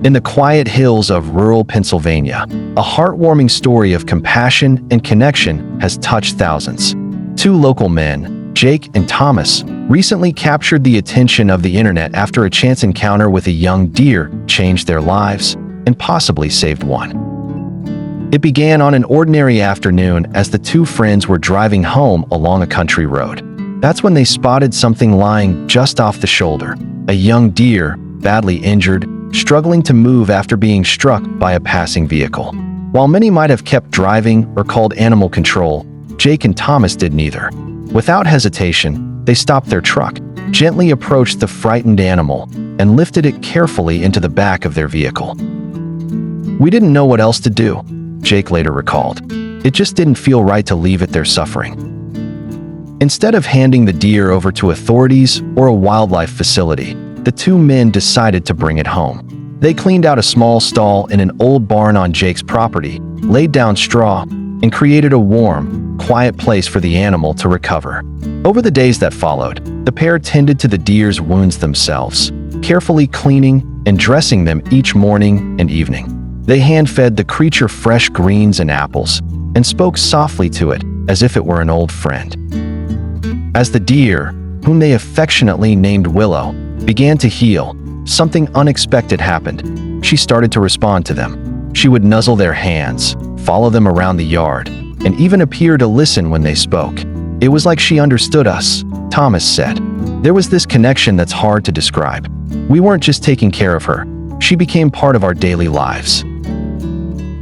In the quiet hills of rural Pennsylvania, a heartwarming story of compassion and connection has touched thousands. Two local men, Jake and Thomas, recently captured the attention of the internet after a chance encounter with a young deer changed their lives and possibly saved one. It began on an ordinary afternoon as the two friends were driving home along a country road. That's when they spotted something lying just off the shoulder, a young deer, badly injured, struggling to move after being struck by a passing vehicle. While many might have kept driving or called animal control, Jake and Thomas did neither. Without hesitation, they stopped their truck, gently approached the frightened animal, and lifted it carefully into the back of their vehicle. "We didn't know what else to do," Jake later recalled. "It just didn't feel right to leave it there suffering." Instead of handing the deer over to authorities or a wildlife facility, the two men decided to bring it home. They cleaned out a small stall in an old barn on Jake's property, laid down straw, and created a warm, quiet place for the animal to recover. Over the days that followed, the pair tended to the deer's wounds themselves, carefully cleaning and dressing them each morning and evening. They hand-fed the creature fresh greens and apples, and spoke softly to it as if it were an old friend. As the deer, whom they affectionately named Willow, began to heal, something unexpected happened. She started to respond to them. She would nuzzle their hands, follow them around the yard, and even appear to listen when they spoke. "It was like she understood us," Thomas said. "There was this connection that's hard to describe. We weren't just taking care of her. She became part of our daily lives."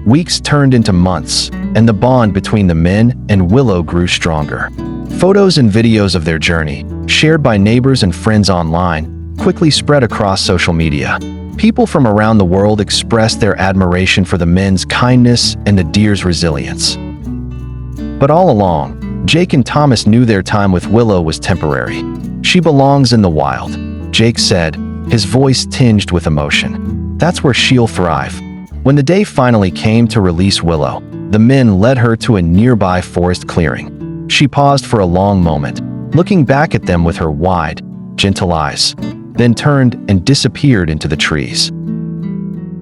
Weeks turned into months, and the bond between the men and Willow grew stronger. Photos and videos of their journey, shared by neighbors and friends online, quickly spread across social media. People from around the world expressed their admiration for the men's kindness and the deer's resilience. But all along, Jake and Thomas knew their time with Willow was temporary. "She belongs in the wild," Jake said, his voice tinged with emotion. "That's where she'll thrive." When the day finally came to release Willow, the men led her to a nearby forest clearing. She paused for a long moment, looking back at them with her wide, gentle eyes, then turned and disappeared into the trees.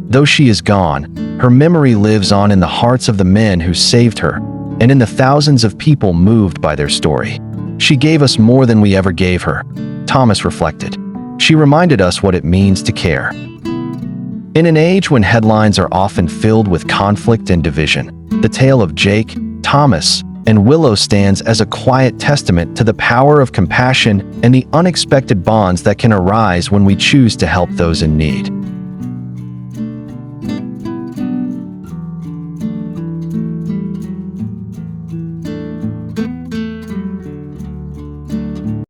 Though she is gone, her memory lives on in the hearts of the men who saved her, and in the thousands of people moved by their story. "She gave us more than we ever gave her," Thomas reflected. "She reminded us what it means to care." In an age when headlines are often filled with conflict and division, the tale of Jake, Thomas, and Willow stands as a quiet testament to the power of compassion and the unexpected bonds that can arise when we choose to help those in need.